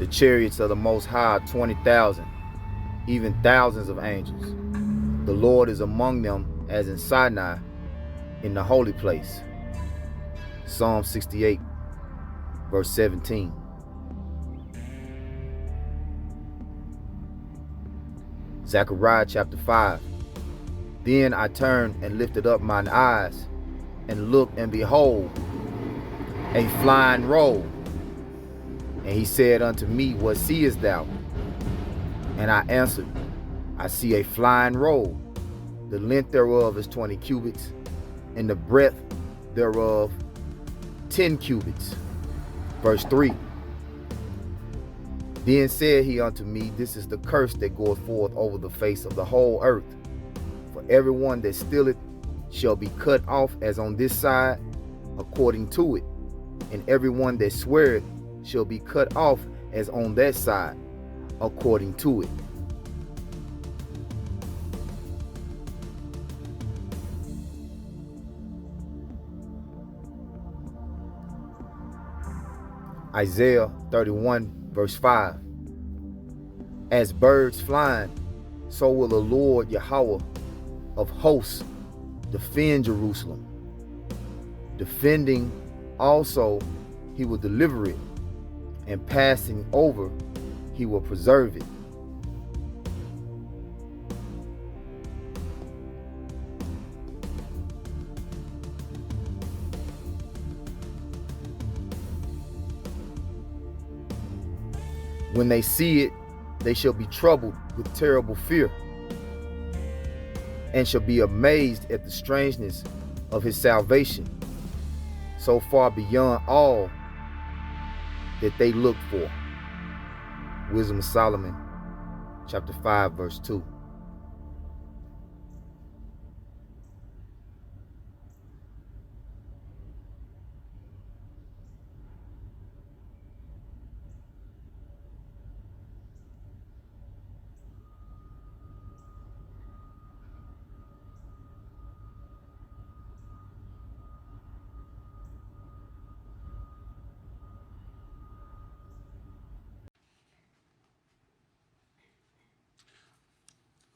The chariots of the Most High are 20,000, even thousands of angels. The Lord is among them as in Sinai, in the holy place. Psalm 68, verse 17. Zechariah chapter 5. Then I turned and lifted up mine eyes, and looked, and behold, a flying roll. And he said unto me, What seest thou? And I answered, I see a flying roll. The length thereof is 20 cubits, and the breadth thereof 10 cubits. Verse 3. Then said he unto me, This is the curse that goeth forth over the face of the whole earth. For everyone that stealeth shall be cut off as on this side, according to it. And everyone that sweareth shall be cut off as on that side, according to it. Isaiah 31, verse 5. As birds flying, so will the Lord Yahweh of hosts defend Jerusalem. Defending also, he will deliver it, and passing over, he will preserve it. When they see it, they shall be troubled with terrible fear, and shall be amazed at the strangeness of his salvation, so far beyond all that they looked for. Wisdom of Solomon, chapter 5, verse 2.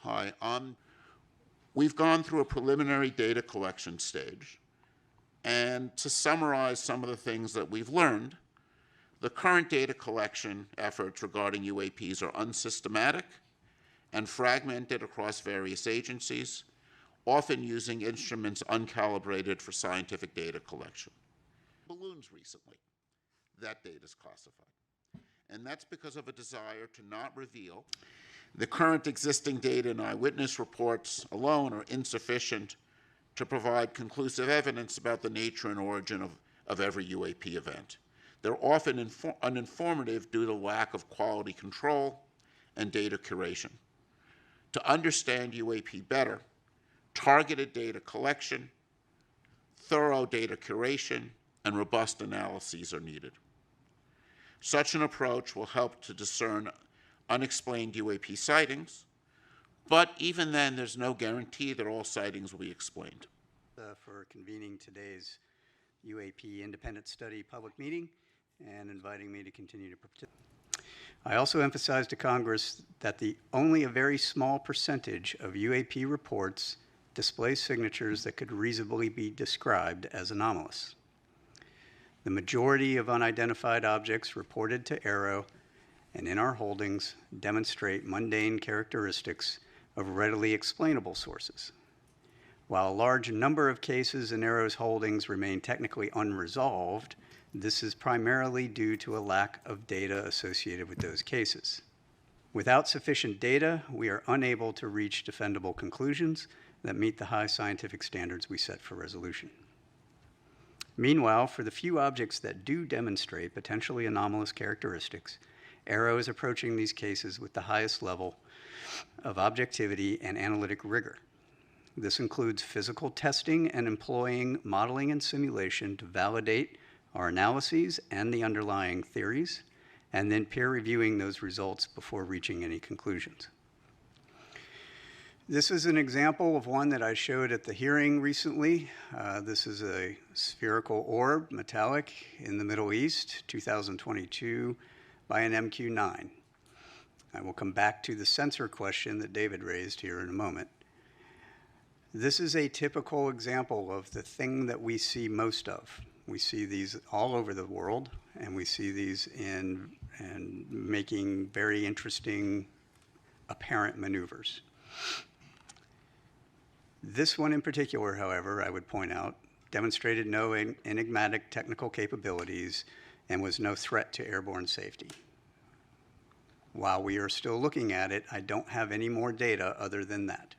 Hi, we've gone through a preliminary data collection stage. And to summarize some of the things that we've learned, the current data collection efforts regarding UAPs are unsystematic and fragmented across various agencies, often using instruments uncalibrated for scientific data collection. Balloons recently, that data is classified. And that's because of a desire to not reveal. The current existing data and eyewitness reports alone are insufficient to provide conclusive evidence about the nature and origin of every UAP event. They're often uninformative due to lack of quality control and data curation. To understand UAP better, targeted data collection, thorough data curation, and robust analyses are needed. Such an approach will help to discern unexplained UAP sightings, but even then, there's no guarantee that all sightings will be explained. For convening today's UAP independent study public meeting and inviting me to continue to participate. I also emphasized to Congress that only a very small percentage of UAP reports display signatures that could reasonably be described as anomalous. The majority of unidentified objects reported to AARO and in our holdings demonstrate mundane characteristics of readily explainable sources. While a large number of cases in AARO's holdings remain technically unresolved, this is primarily due to a lack of data associated with those cases. Without sufficient data, we are unable to reach defendable conclusions that meet the high scientific standards we set for resolution. Meanwhile, for the few objects that do demonstrate potentially anomalous characteristics, AARO is approaching these cases with the highest level of objectivity and analytic rigor. This includes physical testing and employing modeling and simulation to validate our analyses and the underlying theories, and then peer reviewing those results before reaching any conclusions. This is an example of one that I showed at the hearing recently. This is a spherical orb, metallic, in the Middle East, 2022 by an MQ-9. I will come back to the sensor question that David raised here in a moment. This is a typical example of the thing that we see most of. We see these all over the world, and we see these in making very interesting apparent maneuvers. This one in particular, however, I would point out, demonstrated no enigmatic technical capabilities and was no threat to airborne safety. While we are still looking at it, I don't have any more data other than that.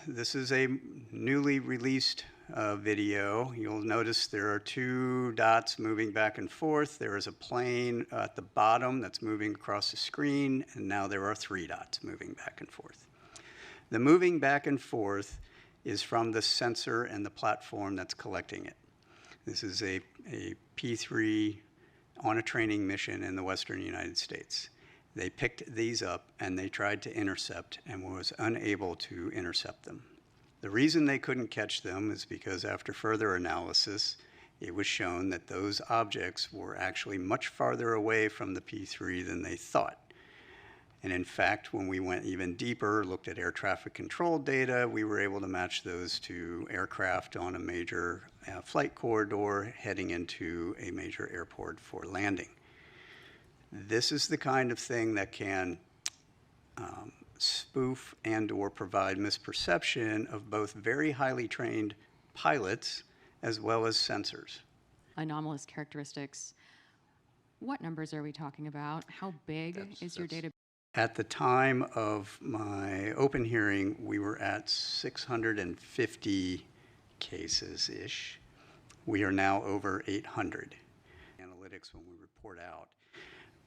This is a newly released video. You'll notice there are two dots moving back and forth. There is a plane at the bottom that's moving across the screen, and now there are three dots moving back and forth. The moving back and forth is from the sensor and the platform that's collecting it. This is a P3 on a training mission in the Western United States. They picked these up and they tried to intercept and was unable to intercept them. The reason they couldn't catch them is because after further analysis, it was shown that those objects were actually much farther away from the P3 than they thought. And in fact, when we went even deeper, looked at air traffic control data, we were able to match those to aircraft on a major flight corridor heading into a major airport for landing. This is the kind of thing that can spoof and or provide misperception of both very highly trained pilots as well as sensors. Anomalous characteristics. What numbers are we talking about? How big is your data? At the time of my open hearing, we were at 650 cases-ish. We are now over 800. Analytics when we report out.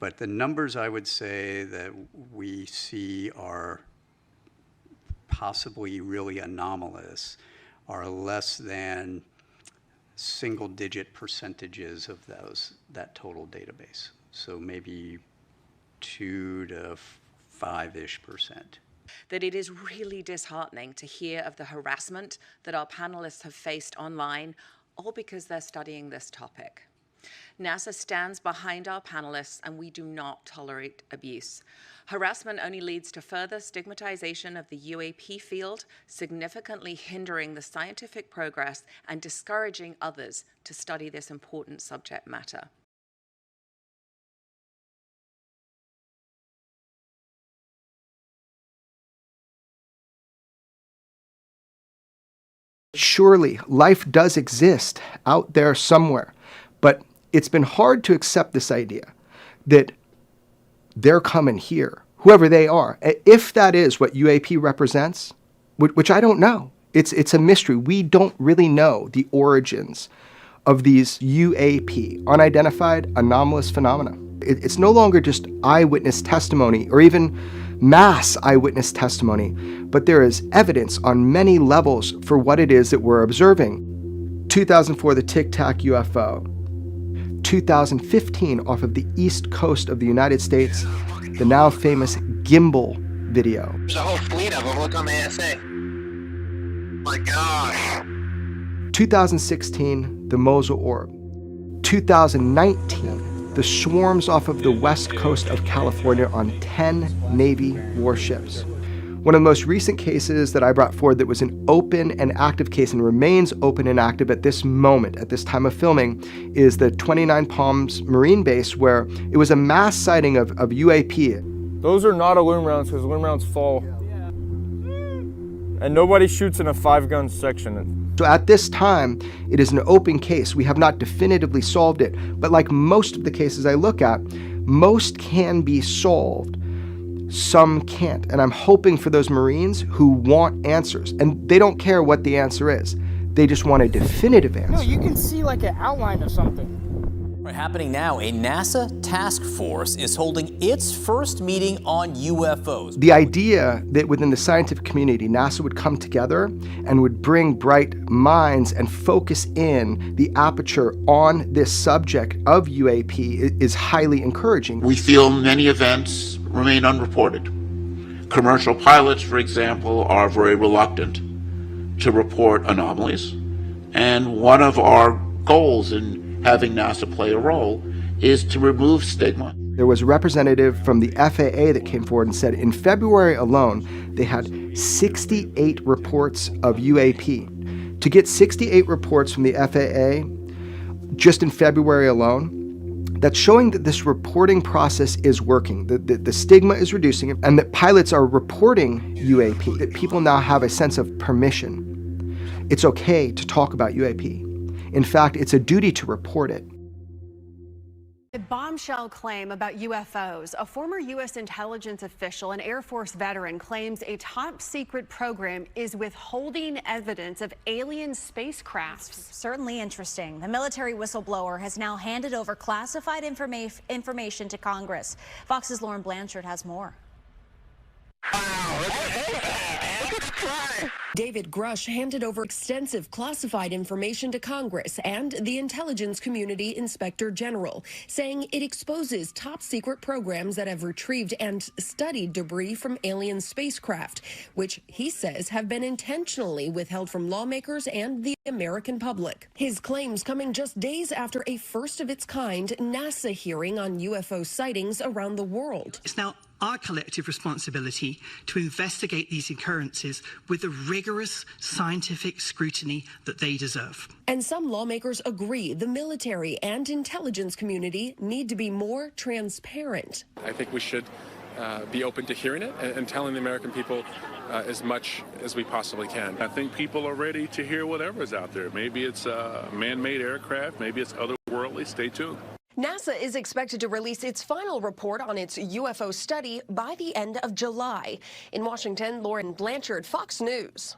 But the numbers I would say that we see are possibly really anomalous are less than single-digit percentages of that total database. So maybe 2 to 5-ish%. That it is really disheartening to hear of the harassment that our panelists have faced online, all because they're studying this topic. NASA stands behind our panelists, and we do not tolerate abuse. Harassment only leads to further stigmatization of the UAP field, significantly hindering the scientific progress and discouraging others to study this important subject matter. Surely life does exist out there somewhere, but it's been hard to accept this idea that they're coming here, whoever they are. If that is what UAP represents, which I don't know, it's a mystery. We don't really know the origins of these UAP, unidentified anomalous phenomena. It's no longer just eyewitness testimony or even mass eyewitness testimony, but there is evidence on many levels for what it is that we're observing. 2004, the Tic Tac UFO. 2015, off of the east coast of the United States, the now famous gimbal video. There's a whole fleet of them. Look on the ASA. My gosh. 2016, the Mosul Orb. 2019, the swarms off of the west coast of California on 10 Navy warships. One of the most recent cases that I brought forward that was an open and active case and remains open and active at this moment, at this time of filming, is the 29 Palms Marine Base, where it was a mass sighting of UAP. Those are not aluminum rounds because aluminum rounds fall. And nobody shoots in a 5-gun section. So at this time, it is an open case. We have not definitively solved it, but like most of the cases I look at, most can be solved. Some can't, and I'm hoping for those Marines who want answers, and they don't care what the answer is. They just want a definitive answer. No, you can see like an outline of something. Right, happening now, a NASA task force is holding its first meeting on UFOs. The idea that within the scientific community, NASA would come together and would bring bright minds and focus in the aperture on this subject of UAP is highly encouraging. We feel many events remain unreported. Commercial pilots, for example, are very reluctant to report anomalies. And one of our goals in having NASA play a role is to remove stigma. There was a representative from the FAA that came forward and said in February alone, they had 68 reports of UAP. To get 68 reports from the FAA just in February alone, that's showing that this reporting process is working, that the stigma is reducing, and that pilots are reporting UAP, that people now have a sense of permission. It's okay to talk about UAP. In fact, it's a duty to report it. A bombshell claim about UFOs. A former U.S. intelligence official and Air Force veteran claims a top-secret program is withholding evidence of alien spacecrafts. Certainly interesting. The military whistleblower has now handed over classified information to Congress. Fox's Lauren Blanchard has more. David Grush handed over extensive classified information to Congress and the intelligence community inspector general, saying it exposes top secret programs that have retrieved and studied debris from alien spacecraft, which he says have been intentionally withheld from lawmakers and the American public. His claims coming just days after a first of its kind NASA hearing on UFO sightings around the world. It's now our collective responsibility to investigate these occurrences with the rigorous scientific scrutiny that they deserve. And some lawmakers agree the military and intelligence community need to be more transparent. I think we should be open to hearing it and telling the American people as much as we possibly can. I think people are ready to hear whatever's out there. Maybe it's a man-made aircraft, maybe it's otherworldly. Stay tuned. NASA is expected to release its final report on its UFO study by the end of July. In Washington, Lauren Blanchard, Fox News.